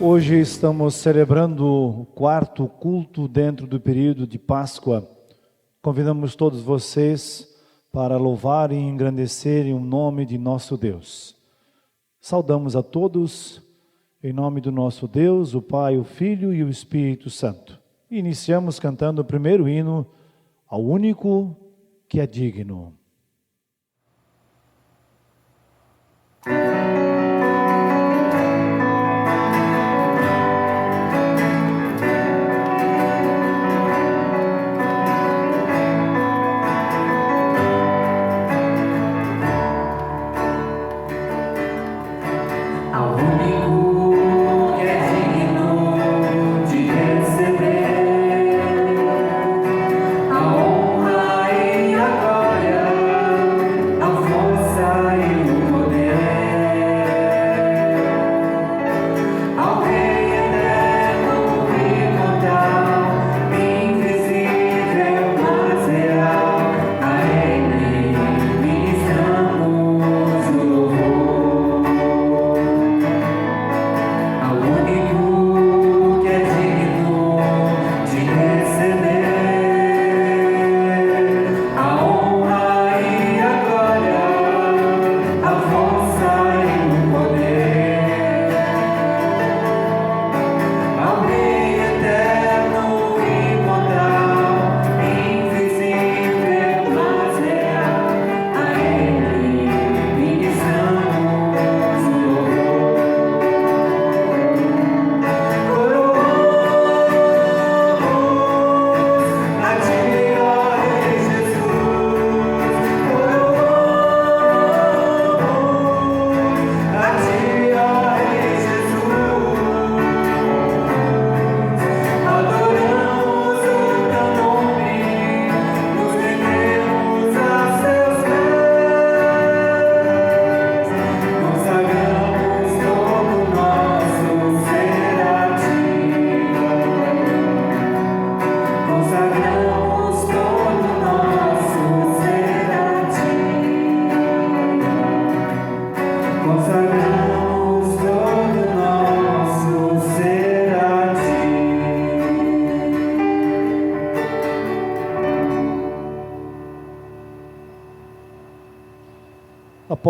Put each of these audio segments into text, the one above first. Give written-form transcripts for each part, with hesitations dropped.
Hoje estamos celebrando o quarto culto dentro do período de Páscoa. Convidamos todos vocês para louvar e engrandecerem o nome de nosso Deus. Saudamos a todos em nome do nosso Deus, o Pai, o Filho e o Espírito Santo. Iniciamos cantando o primeiro hino ao único que é digno.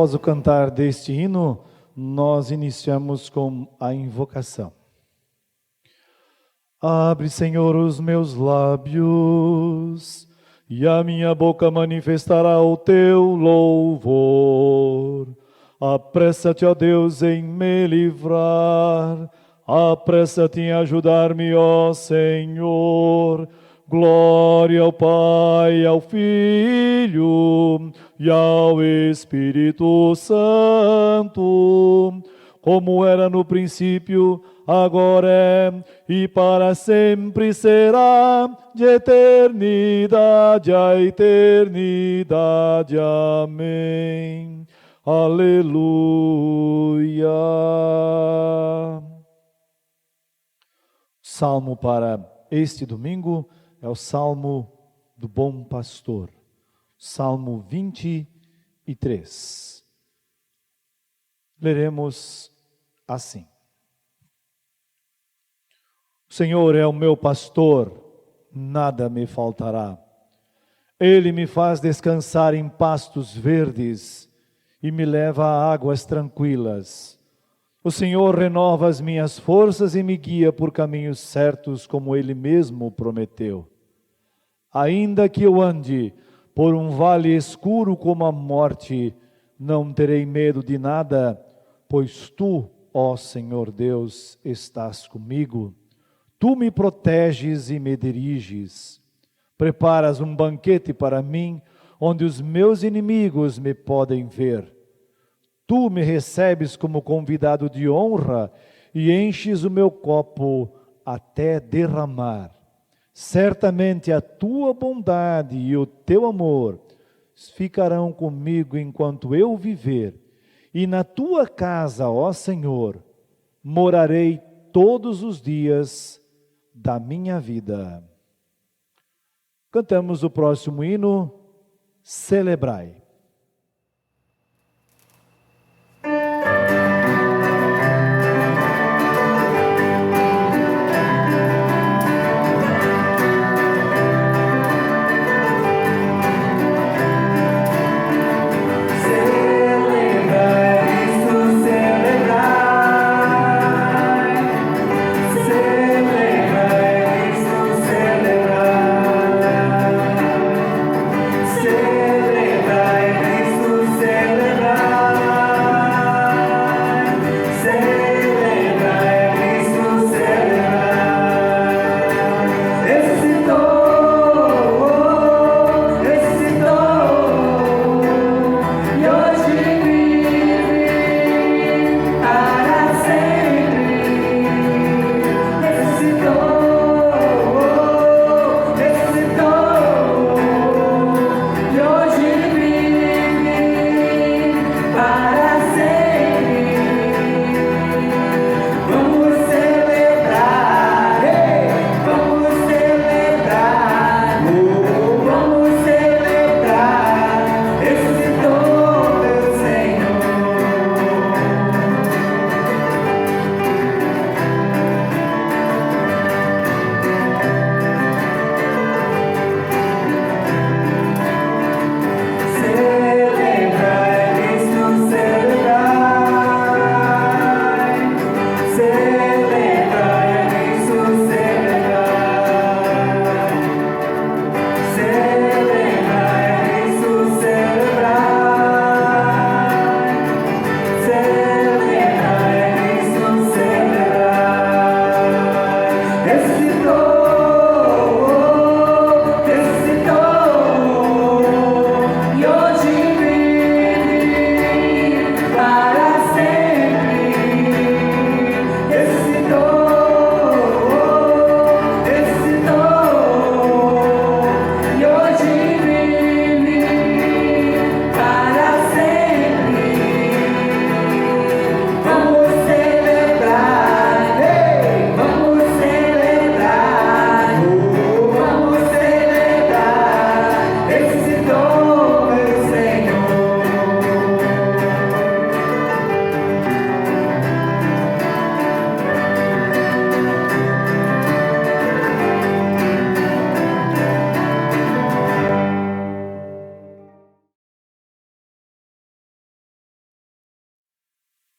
Após o cantar deste hino, nós iniciamos com a invocação. Abre, Senhor, os meus lábios, e a minha boca manifestará o teu louvor. Apressa-te, ó Deus, em me livrar, apressa-te em ajudar-me, ó Senhor. Glória ao Pai, ao Filho e ao Espírito Santo, como era no princípio, agora é e para sempre será, de eternidade a eternidade. Amém. Aleluia. Salmo para este domingo é o Salmo do Bom Pastor, Salmo 23. Leremos assim. O Senhor é o meu pastor, nada me faltará. Ele me faz descansar em pastos verdes e me leva a águas tranquilas. O Senhor renova as minhas forças e me guia por caminhos certos, como Ele mesmo prometeu. Ainda que eu ande por um vale escuro como a morte, não terei medo de nada, pois Tu, ó Senhor Deus, estás comigo. Tu me proteges e me diriges. Preparas um banquete para mim, onde os meus inimigos me podem ver. Tu me recebes como convidado de honra e enches o meu copo até derramar. Certamente a tua bondade e o teu amor ficarão comigo enquanto eu viver, e na tua casa, ó Senhor, morarei todos os dias da minha vida. Cantamos o próximo hino, Celebrai.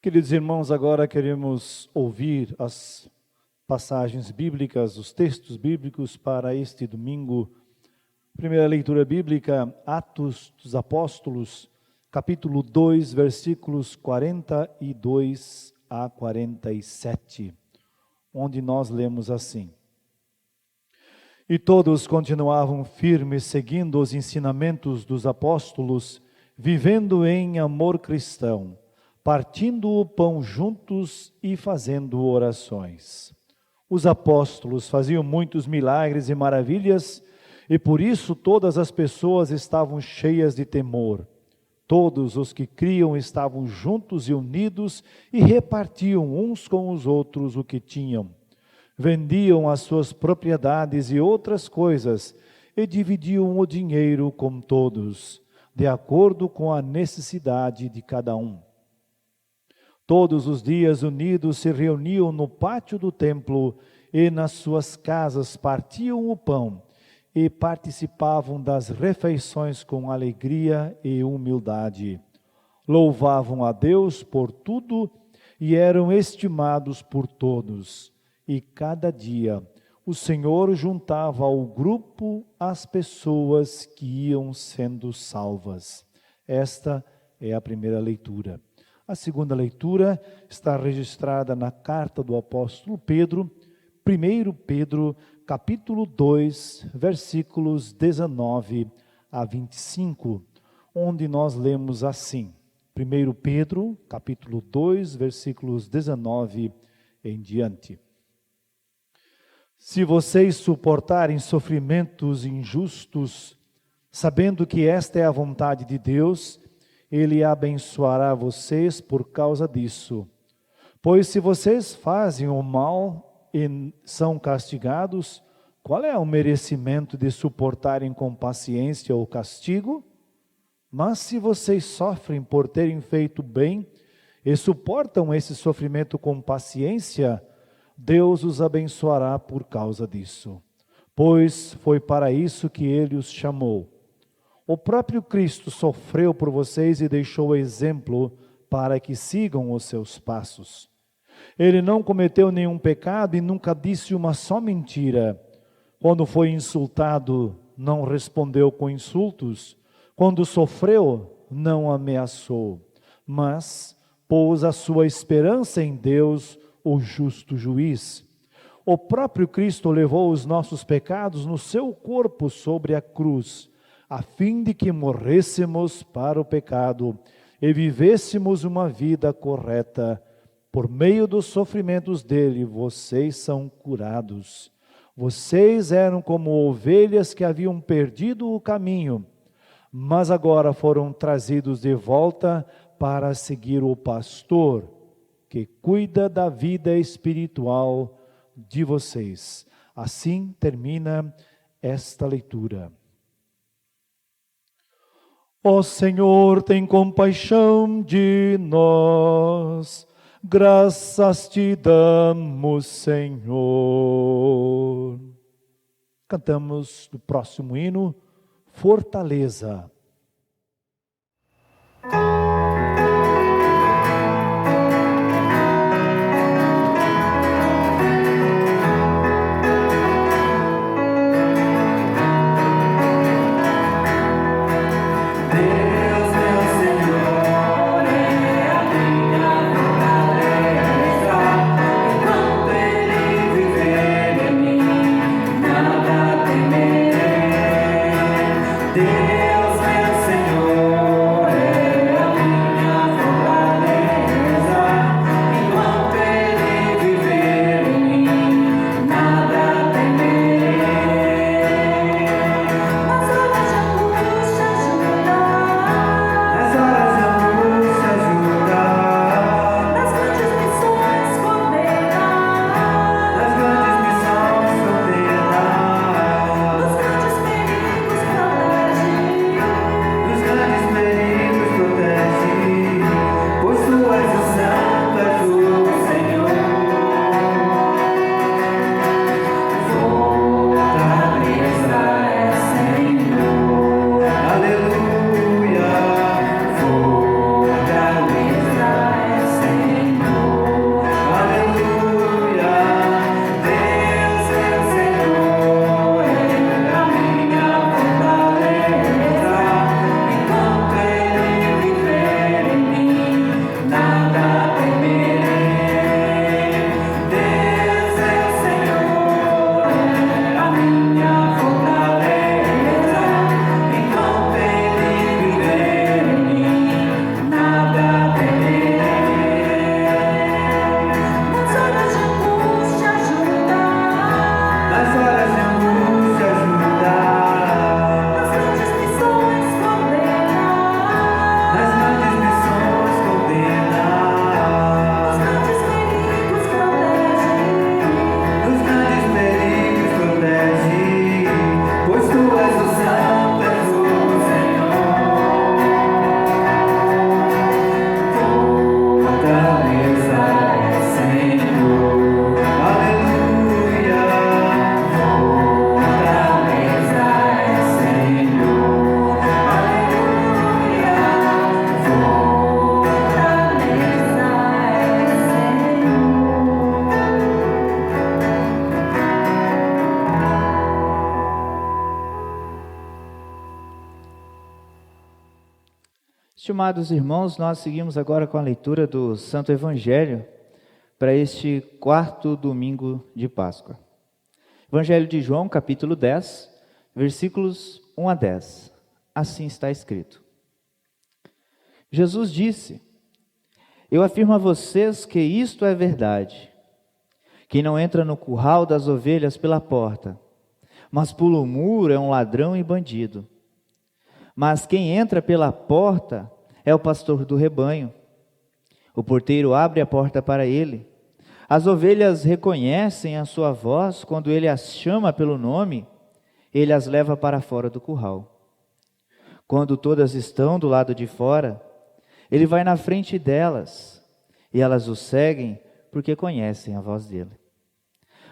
Queridos irmãos, agora queremos ouvir as passagens bíblicas, os textos bíblicos para este domingo. Primeira leitura bíblica, Atos dos Apóstolos, capítulo 2, versículos 42 a 47, onde nós lemos assim: E todos continuavam firmes, seguindo os ensinamentos dos apóstolos, vivendo em amor cristão, partindo o pão juntos e fazendo orações. Os apóstolos faziam muitos milagres e maravilhas, e por isso todas as pessoas estavam cheias de temor. Todos os que criam estavam juntos e unidos e repartiam uns com os outros o que tinham. Vendiam as suas propriedades e outras coisas e dividiam o dinheiro com todos, de acordo com a necessidade de cada um. Todos os dias unidos se reuniam no pátio do templo e nas suas casas partiam o pão e participavam das refeições com alegria e humildade. Louvavam a Deus por tudo e eram estimados por todos. E cada dia o Senhor juntava ao grupo as pessoas que iam sendo salvas. Esta é a primeira leitura. A segunda leitura está registrada na carta do apóstolo Pedro, 1 Pedro, capítulo 2, versículos 19 a 25, onde nós lemos assim. 1 Pedro, capítulo 2, versículos 19 em diante. Se vocês suportarem sofrimentos injustos, sabendo que esta é a vontade de Deus, Ele abençoará vocês por causa disso. Pois se vocês fazem o mal e são castigados, qual é o merecimento de suportarem com paciência o castigo? Mas se vocês sofrem por terem feito bem e suportam esse sofrimento com paciência, Deus os abençoará por causa disso. Pois foi para isso que Ele os chamou. O próprio Cristo sofreu por vocês e deixou exemplo para que sigam os seus passos. Ele não cometeu nenhum pecado e nunca disse uma só mentira. Quando foi insultado, não respondeu com insultos. Quando sofreu, não ameaçou, mas pôs a sua esperança em Deus, o justo juiz. O próprio Cristo levou os nossos pecados no seu corpo sobre a cruz, a fim de que morrêssemos para o pecado e vivêssemos uma vida correta. Por meio dos sofrimentos dele, vocês são curados. Vocês eram como ovelhas que haviam perdido o caminho, mas agora foram trazidos de volta para seguir o pastor, que cuida da vida espiritual de vocês. Assim termina esta leitura. Ó Senhor, tem compaixão de nós, graças te damos, Senhor. Cantamos no próximo hino, Fortaleza. Estimados irmãos, nós seguimos agora com a leitura do Santo Evangelho para este quarto domingo de Páscoa. Evangelho de João, capítulo 10, versículos 1 a 10. Assim está escrito. Jesus disse: Eu afirmo a vocês que isto é verdade. Quem não entra no curral das ovelhas pela porta, mas pula o muro é um ladrão e bandido. Mas quem entra pela porta é o pastor do rebanho. O porteiro abre a porta para ele. As ovelhas reconhecem a sua voz quando ele as chama pelo nome, ele as leva para fora do curral. Quando todas estão do lado de fora, ele vai na frente delas, e elas o seguem porque conhecem a voz dele.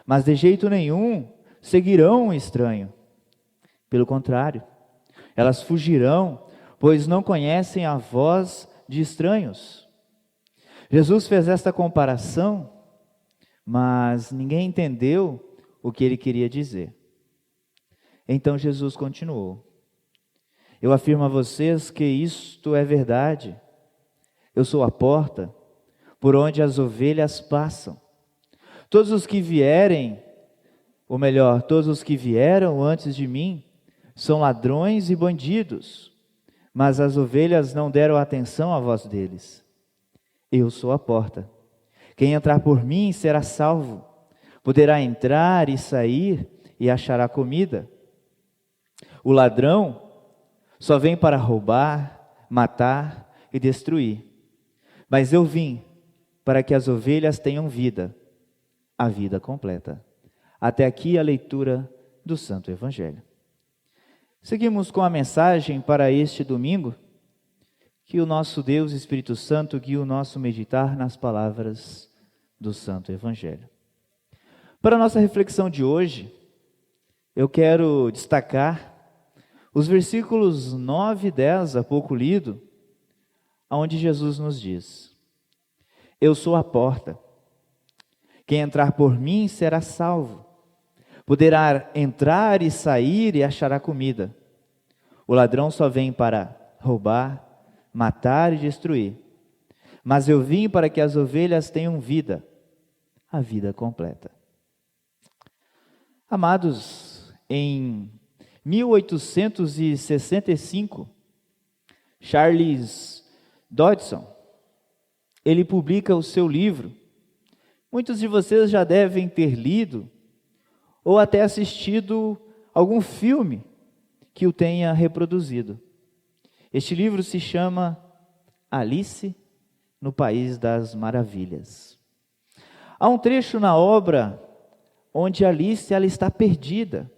Mas de jeito nenhum seguirão um estranho. Pelo contrário, elas fugirão, pois não conhecem a voz de estranhos. Jesus fez esta comparação, mas ninguém entendeu o que ele queria dizer. Então Jesus continuou: Eu afirmo a vocês que isto é verdade. Eu sou a porta, por onde as ovelhas passam. Todos os que vierem, ou melhor, todos os que vieram antes de mim, são ladrões e bandidos, mas as ovelhas não deram atenção à voz deles. Eu sou a porta. Quem entrar por mim será salvo. Poderá entrar e sair e achará comida. O ladrão só vem para roubar, matar e destruir. Mas eu vim para que as ovelhas tenham vida, a vida completa. Até aqui a leitura do Santo Evangelho. Seguimos com a mensagem para este domingo. Que o nosso Deus Espírito Santo guie o nosso meditar nas palavras do Santo Evangelho. Para a nossa reflexão de hoje, eu quero destacar os versículos 9 e 10, há pouco lido, onde Jesus nos diz: Eu sou a porta. Quem entrar por mim será salvo. Poderá entrar e sair e achará comida. O ladrão só vem para roubar, matar e destruir. Mas eu vim para que as ovelhas tenham vida, a vida completa. Amados, em 1865, Charles Dodson, ele publica o seu livro. Muitos de vocês já devem ter lido ou até assistido algum filme que o tenha reproduzido. Este livro se chama Alice no País das Maravilhas. Há um trecho na obra onde Alice ela está perdida.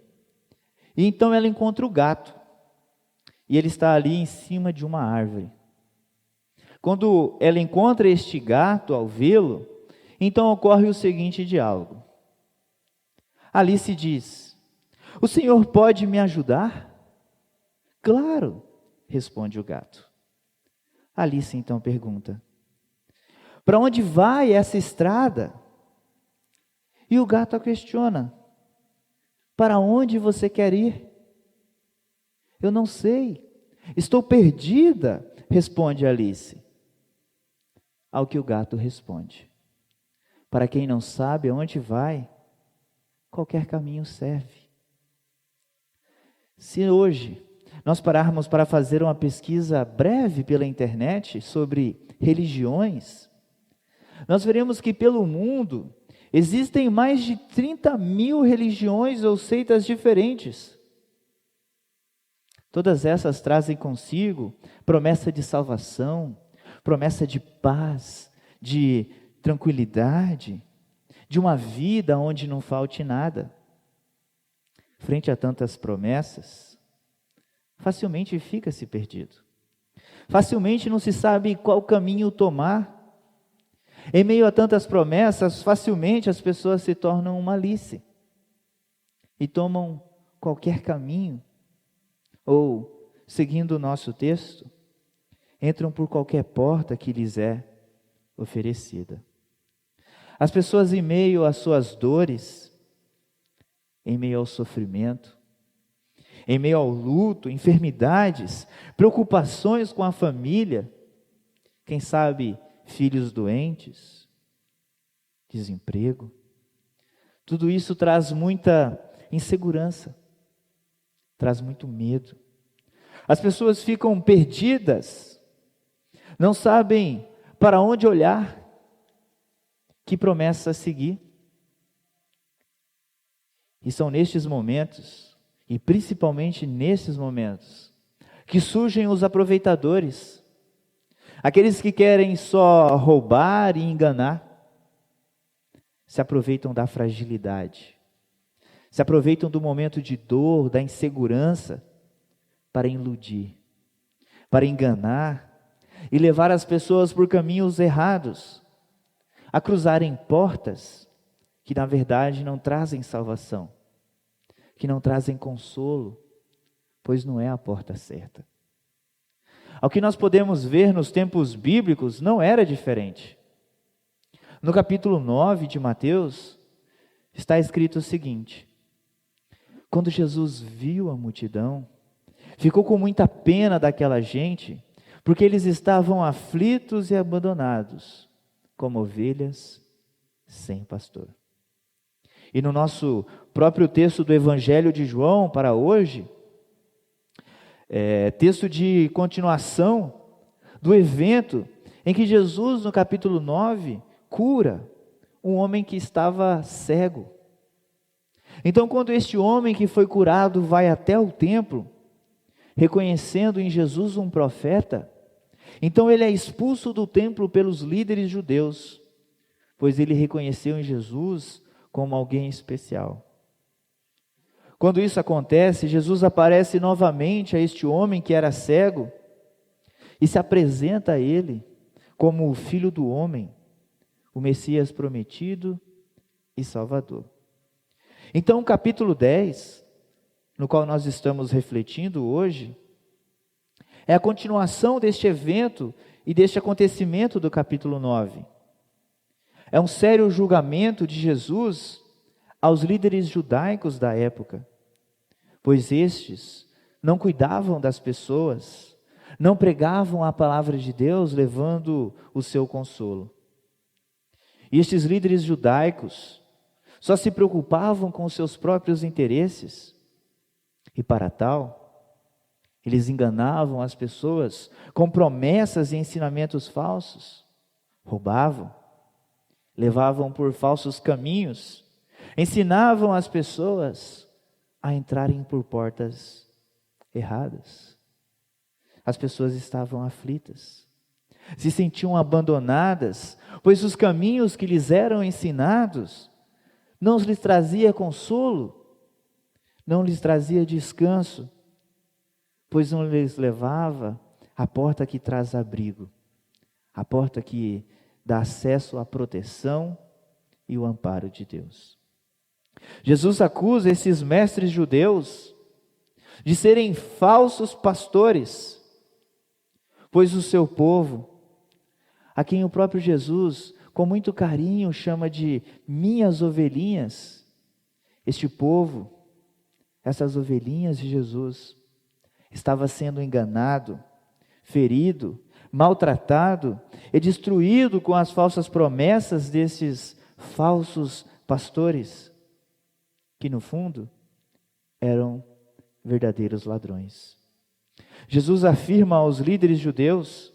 E então ela encontra o gato. E ele está ali em cima de uma árvore. Quando ela encontra este gato ao vê-lo, então ocorre o seguinte diálogo. Alice diz: O senhor pode me ajudar? Claro, responde o gato. Alice então pergunta: Para onde vai essa estrada? E o gato a questiona: Para onde você quer ir? Eu não sei, estou perdida, responde Alice. Ao que o gato responde: Para quem não sabe aonde vai, qualquer caminho serve. Se hoje nós pararmos para fazer uma pesquisa breve pela internet sobre religiões, nós veremos que pelo mundo existem mais de 30.000 religiões ou seitas diferentes. Todas essas trazem consigo promessa de salvação, promessa de paz, de tranquilidade, de uma vida onde não falte nada. Frente a tantas promessas, facilmente fica-se perdido. Facilmente não se sabe qual caminho tomar. Em meio a tantas promessas, facilmente as pessoas se tornam uma Alice e tomam qualquer caminho, ou, seguindo o nosso texto, entram por qualquer porta que lhes é oferecida. As pessoas, em meio às suas dores, em meio ao sofrimento, em meio ao luto, enfermidades, preocupações com a família, quem sabe filhos doentes, desemprego. Tudo isso traz muita insegurança, traz muito medo. As pessoas ficam perdidas, não sabem para onde olhar, que promessa seguir. E são nestes momentos, e principalmente nesses momentos, que surgem os aproveitadores, aqueles que querem só roubar e enganar, se aproveitam da fragilidade, se aproveitam do momento de dor, da insegurança, para iludir, para enganar e levar as pessoas por caminhos errados, a cruzarem portas que na verdade não trazem salvação, que não trazem consolo, pois não é a porta certa. Ao que nós podemos ver nos tempos bíblicos, não era diferente. No capítulo 9 de Mateus, está escrito o seguinte: quando Jesus viu a multidão, ficou com muita pena daquela gente, porque eles estavam aflitos e abandonados, como ovelhas sem pastor. E no nosso próprio texto do Evangelho de João para hoje, texto de continuação do evento em que Jesus, no capítulo 9, cura um homem que estava cego. Então, quando este homem que foi curado vai até o templo, reconhecendo em Jesus um profeta, então ele é expulso do templo pelos líderes judeus, pois ele reconheceu em Jesus como alguém especial. Quando isso acontece, Jesus aparece novamente a este homem que era cego e se apresenta a ele como o Filho do Homem, o Messias prometido e Salvador. Então, o capítulo 10, no qual nós estamos refletindo hoje, é a continuação deste evento e deste acontecimento do capítulo 9. É um sério julgamento de Jesus aos líderes judaicos da época, pois estes não cuidavam das pessoas, não pregavam a palavra de Deus levando o seu consolo. E estes líderes judaicos só se preocupavam com os seus próprios interesses, e para tal, eles enganavam as pessoas com promessas e ensinamentos falsos, roubavam, levavam por falsos caminhos, ensinavam as pessoas a entrarem por portas erradas. As pessoas estavam aflitas, se sentiam abandonadas, pois os caminhos que lhes eram ensinados não lhes trazia consolo, não lhes trazia descanso, pois não lhes levava à porta que traz abrigo, a porta que dá acesso à proteção e o amparo de Deus. Jesus acusa esses mestres judeus de serem falsos pastores, pois o seu povo, a quem o próprio Jesus, com muito carinho, chama de minhas ovelhinhas, este povo, essas ovelhinhas de Jesus, estava sendo enganado, ferido, maltratado e destruído com as falsas promessas desses falsos pastores, que no fundo eram verdadeiros ladrões. Jesus afirma aos líderes judeus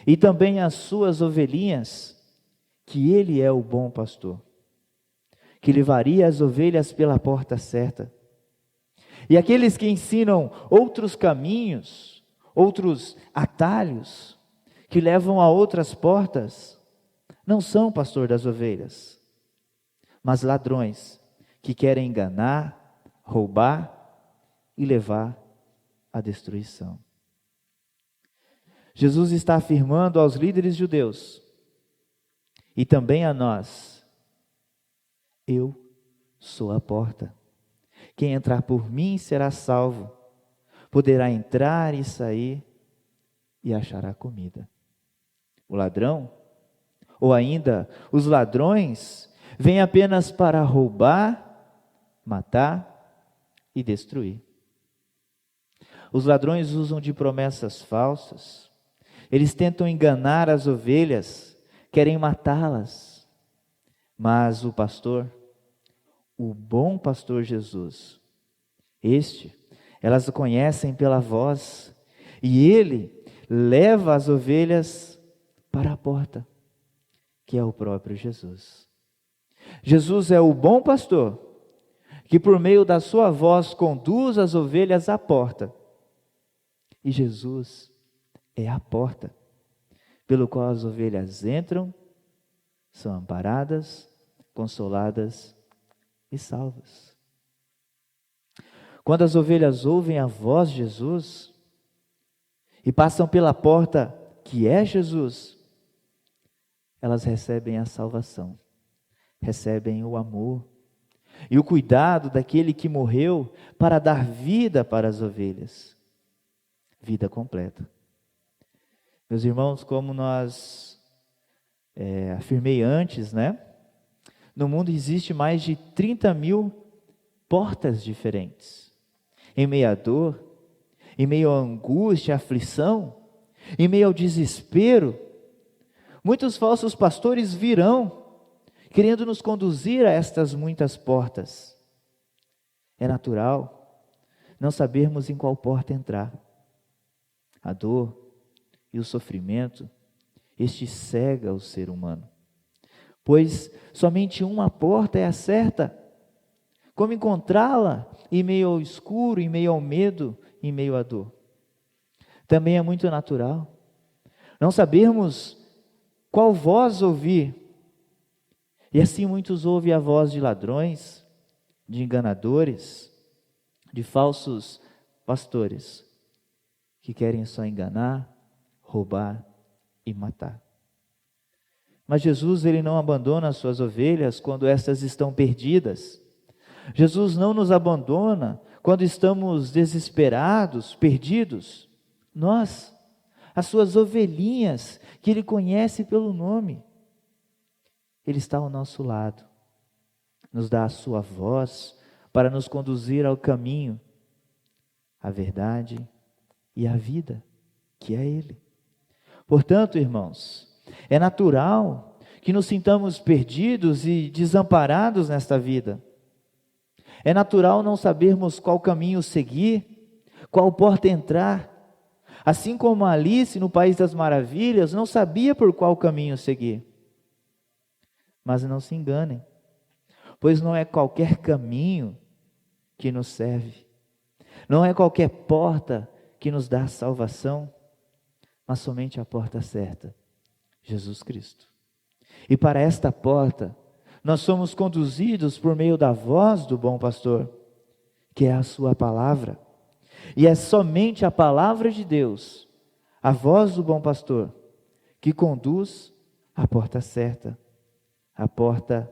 e também às suas ovelhinhas que ele é o bom pastor, que levaria as ovelhas pela porta certa. E aqueles que ensinam outros caminhos, outros atalhos, que levam a outras portas, não são pastor das ovelhas, mas ladrões que querem enganar, roubar e levar à destruição. Jesus está afirmando aos líderes judeus e também a nós: eu sou a porta. Quem entrar por mim será salvo, poderá entrar e sair e achará comida. O ladrão, ou ainda os ladrões, vêm apenas para roubar, matar e destruir. Os ladrões usam de promessas falsas. Eles tentam enganar as ovelhas, querem matá-las. Mas o pastor, o bom pastor Jesus, elas o conhecem pela voz, e ele leva as ovelhas para a porta, que é o próprio Jesus. Jesus é o bom pastor, que por meio da sua voz conduz as ovelhas à porta. E Jesus é a porta, pelo qual as ovelhas entram, são amparadas, consoladas e salvas. Quando as ovelhas ouvem a voz de Jesus e passam pela porta que é Jesus, elas recebem a salvação, recebem o amor e o cuidado daquele que morreu para dar vida para as ovelhas, vida completa. Meus irmãos, como nós afirmei antes, no mundo existe mais de 30 mil portas diferentes. Em meio à dor, em meio à angústia, à aflição, em meio ao desespero, muitos falsos pastores virão, querendo nos conduzir a estas muitas portas. É natural não sabermos em qual porta entrar. A dor e o sofrimento, este cega o ser humano, pois somente uma porta é a certa. Como encontrá-la em meio ao escuro, em meio ao medo, em meio à dor? Também é muito natural não sabermos qual voz ouvir, e assim muitos ouvem a voz de ladrões, de enganadores, de falsos pastores, que querem só enganar, roubar e matar. Mas Jesus, ele não abandona as suas ovelhas quando estas estão perdidas. Jesus não nos abandona quando estamos desesperados, perdidos. Nós, as suas ovelhinhas, que ele conhece pelo nome, ele está ao nosso lado, nos dá a sua voz para nos conduzir ao caminho, à verdade e à vida, que é ele. Portanto, irmãos, é natural que nos sintamos perdidos e desamparados nesta vida. É natural não sabermos qual caminho seguir, qual porta entrar. Assim como Alice no País das Maravilhas não sabia por qual caminho seguir. Mas não se enganem, pois não é qualquer caminho que nos serve, não é qualquer porta que nos dá salvação, mas somente a porta certa, Jesus Cristo. E para esta porta, nós somos conduzidos por meio da voz do bom pastor, que é a sua palavra. E é somente a palavra de Deus, a voz do bom pastor, que conduz à porta certa, a porta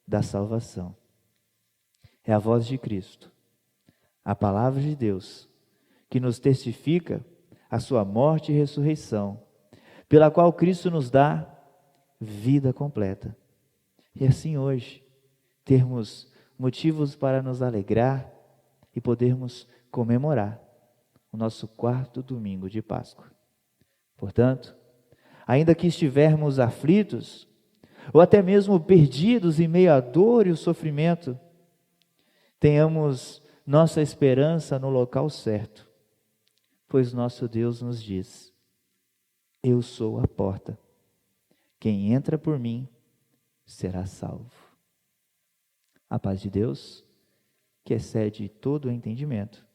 da salvação. É a voz de Cristo, a palavra de Deus, que nos testifica a sua morte e ressurreição, pela qual Cristo nos dá vida completa. E assim hoje, termos motivos para nos alegrar e podermos comemorar o nosso 4º domingo de Páscoa. Portanto, ainda que estivermos aflitos, ou até mesmo perdidos em meio à dor e o sofrimento, tenhamos nossa esperança no local certo, pois nosso Deus nos diz: eu sou a porta, quem entra por mim será salvo. A paz de Deus, que excede todo o entendimento,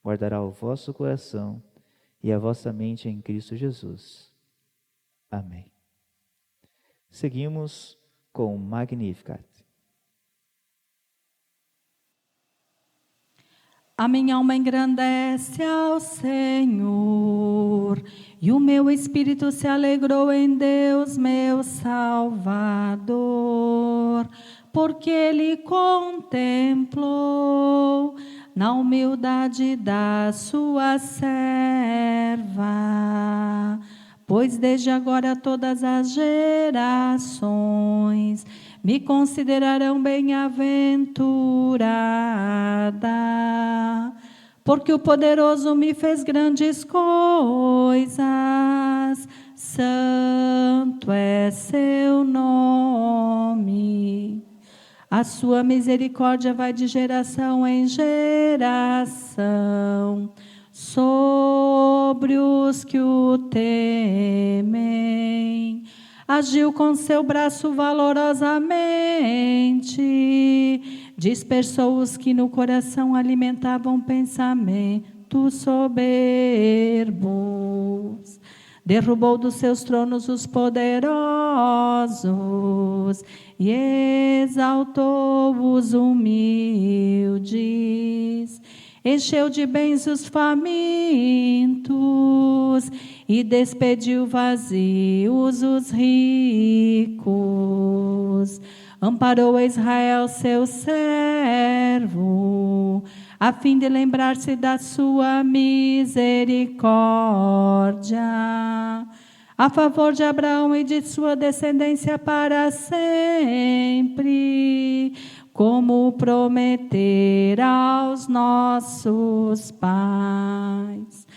guardará o vosso coração e a vossa mente em Cristo Jesus. Amém. Seguimos com o Magnificat. A minha alma engrandece ao Senhor, e o meu espírito se alegrou em Deus, meu Salvador, porque Ele contemplou na humildade da sua serva. Pois desde agora todas as gerações me considerarão bem-aventurada, porque o poderoso me fez grandes coisas. Santo é seu nome. A sua misericórdia vai de geração em geração sobre os que o temem. Agiu com seu braço valorosamente, dispersou os que no coração alimentavam pensamentos soberbos. Derrubou dos seus tronos os poderosos e exaltou os humildes. Encheu de bens os famintos e despediu vazios os ricos. Amparou Israel, seu servo, a fim de lembrar-se da sua misericórdia, a favor de Abraão e de sua descendência para sempre, como prometer aos nossos pais.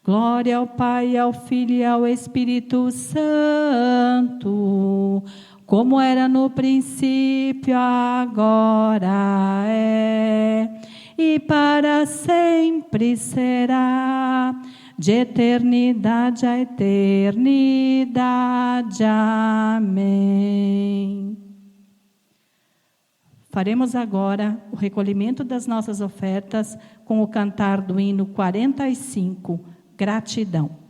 Glória ao Pai, ao Filho e ao Espírito Santo, como era no princípio, agora é, e para sempre será, de eternidade a eternidade. Amém. Faremos agora o recolhimento das nossas ofertas com o cantar do hino 45, Gratidão.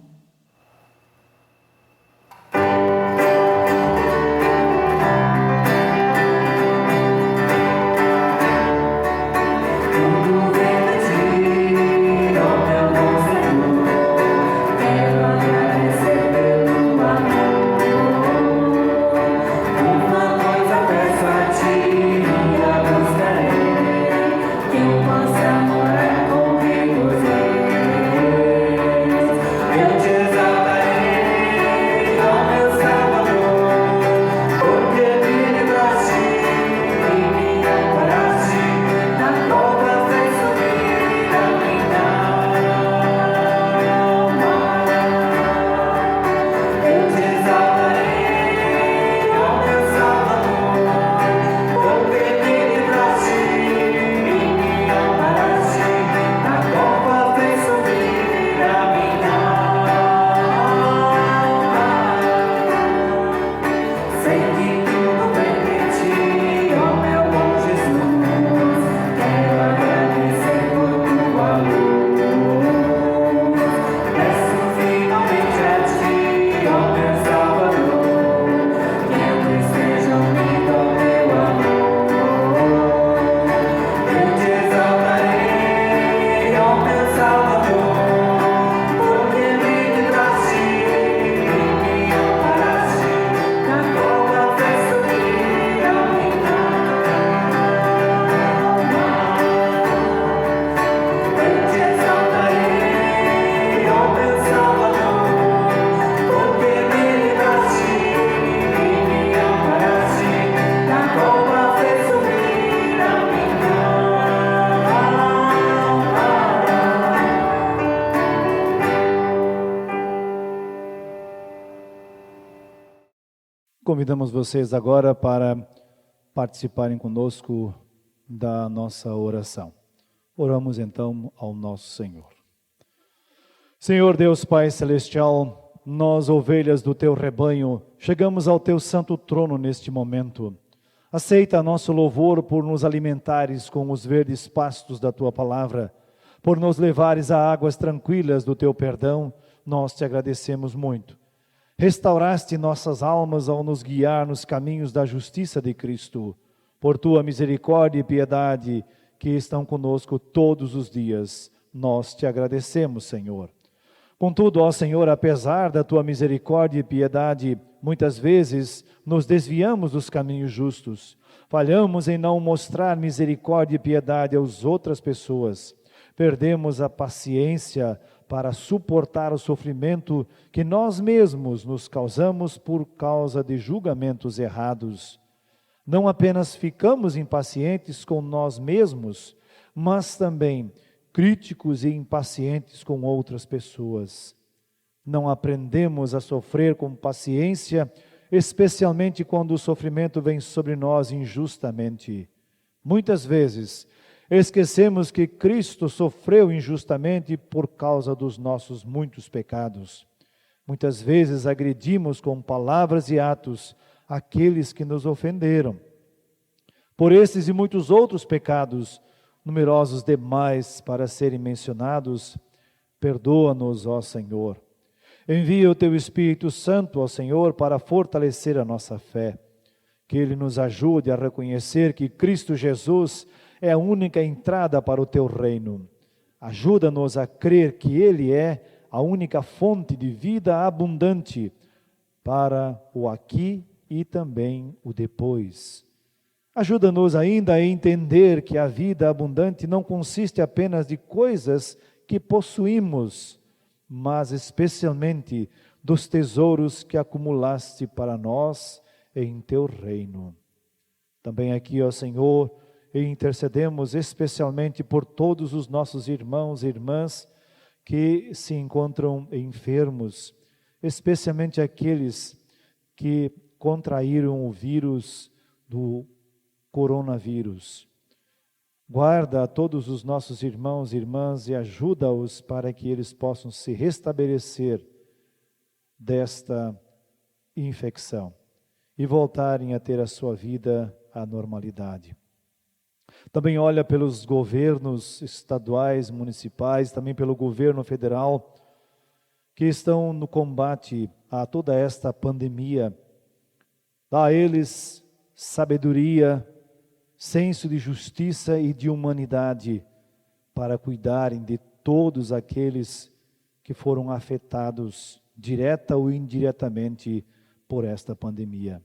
Convidamos vocês agora para participarem conosco da nossa oração. Oramos então ao nosso Senhor. Senhor Deus Pai Celestial, nós, ovelhas do Teu rebanho, chegamos ao Teu santo trono neste momento. Aceita nosso louvor por nos alimentares com os verdes pastos da Tua palavra, por nos levares a águas tranquilas do Teu perdão, nós Te agradecemos muito. Restauraste nossas almas ao nos guiar nos caminhos da justiça de Cristo. Por Tua misericórdia e piedade que estão conosco todos os dias, nós Te agradecemos, Senhor. Contudo, ó Senhor, apesar da Tua misericórdia e piedade, muitas vezes nos desviamos dos caminhos justos. Falhamos em não mostrar misericórdia e piedade às outras pessoas. Perdemos a paciência para suportar o sofrimento que nós mesmos nos causamos por causa de julgamentos errados. Não apenas ficamos impacientes com nós mesmos, mas também críticos e impacientes com outras pessoas. Não aprendemos a sofrer com paciência, especialmente quando o sofrimento vem sobre nós injustamente. Muitas vezes, esquecemos que Cristo sofreu injustamente por causa dos nossos muitos pecados. Muitas vezes agredimos com palavras e atos aqueles que nos ofenderam. Por esses e muitos outros pecados, numerosos demais para serem mencionados, perdoa-nos, ó Senhor. Envia o Teu Espírito Santo, ó Senhor, para fortalecer a nossa fé. Que Ele nos ajude a reconhecer que Cristo Jesus é a única entrada para o Teu reino. Ajuda-nos a crer que Ele é a única fonte de vida abundante para o aqui e também o depois. Ajuda-nos ainda a entender que a vida abundante não consiste apenas de coisas que possuímos, mas especialmente dos tesouros que acumulaste para nós em Teu reino. Também aqui, ó Senhor, intercedemos especialmente por todos os nossos irmãos e irmãs que se encontram enfermos, especialmente aqueles que contraíram o vírus do coronavírus. Guarda a todos os nossos irmãos e irmãs e ajuda-os para que eles possam se restabelecer desta infecção e voltarem a ter a sua vida à normalidade. Também olha pelos governos estaduais, municipais, também pelo governo federal, que estão no combate a toda esta pandemia. Dá a eles sabedoria, senso de justiça e de humanidade para cuidarem de todos aqueles que foram afetados, direta ou indiretamente, por esta pandemia.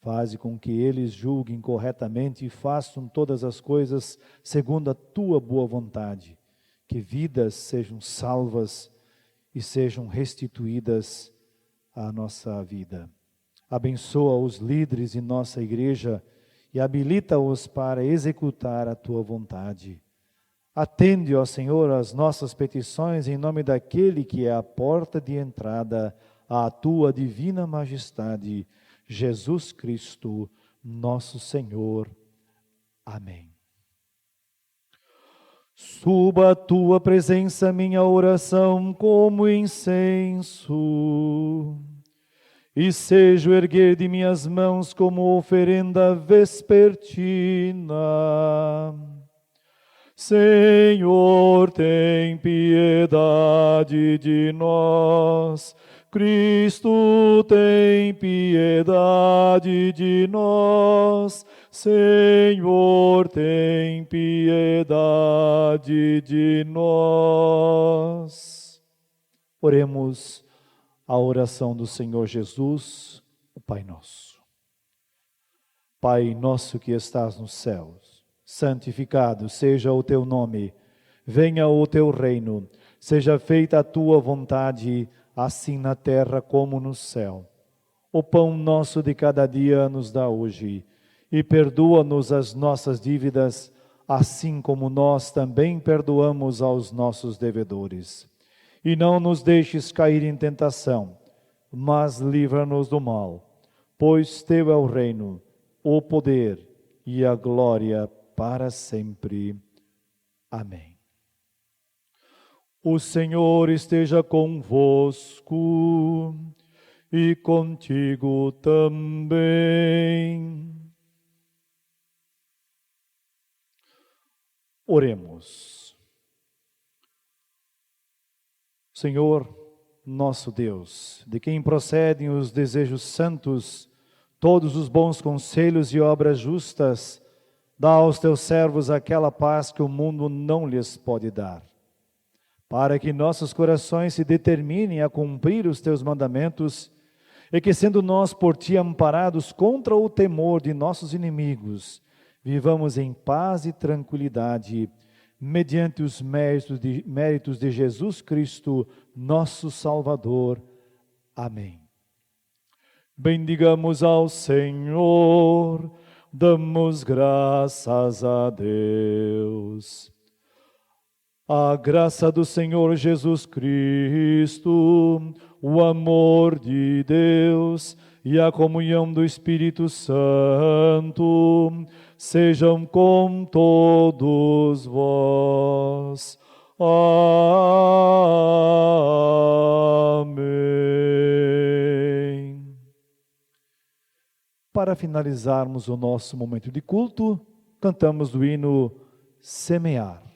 Faze com que eles julguem corretamente e façam todas as coisas segundo a Tua boa vontade, que vidas sejam salvas e sejam restituídas à nossa vida. Abençoa os líderes de nossa igreja e habilita-os para executar a Tua vontade. Atende, ó Senhor, as nossas petições em nome daquele que é a porta de entrada à Tua divina majestade, Jesus Cristo, nosso Senhor. Amém. Suba a Tua presença minha oração como incenso, e seja o erguer de minhas mãos como oferenda vespertina. Senhor, tem piedade de nós. Cristo, tem piedade de nós. Senhor, tem piedade de nós. Oremos a oração do Senhor Jesus, o Pai Nosso. Pai nosso que estás nos céus, santificado seja o Teu nome. Venha o Teu reino. Seja feita a Tua vontade, assim na terra como no céu. O pão nosso de cada dia nos dá hoje, e perdoa-nos as nossas dívidas, assim como nós também perdoamos aos nossos devedores. E não nos deixes cair em tentação, mas livra-nos do mal, pois Teu é o reino, o poder e a glória para sempre. Amém. O Senhor esteja convosco e contigo também. Oremos. Senhor, nosso Deus, de quem procedem os desejos santos, todos os bons conselhos e obras justas, dá aos Teus servos aquela paz que o mundo não lhes pode dar. Para que nossos corações se determinem a cumprir os Teus mandamentos, e que, sendo nós por Ti amparados contra o temor de nossos inimigos, vivamos em paz e tranquilidade, mediante os méritos de Jesus Cristo, nosso Salvador. Amém. Bendigamos ao Senhor, damos graças a Deus. A graça do Senhor Jesus Cristo, o amor de Deus e a comunhão do Espírito Santo sejam com todos vós. Amém. Para finalizarmos o nosso momento de culto, cantamos o hino Semear.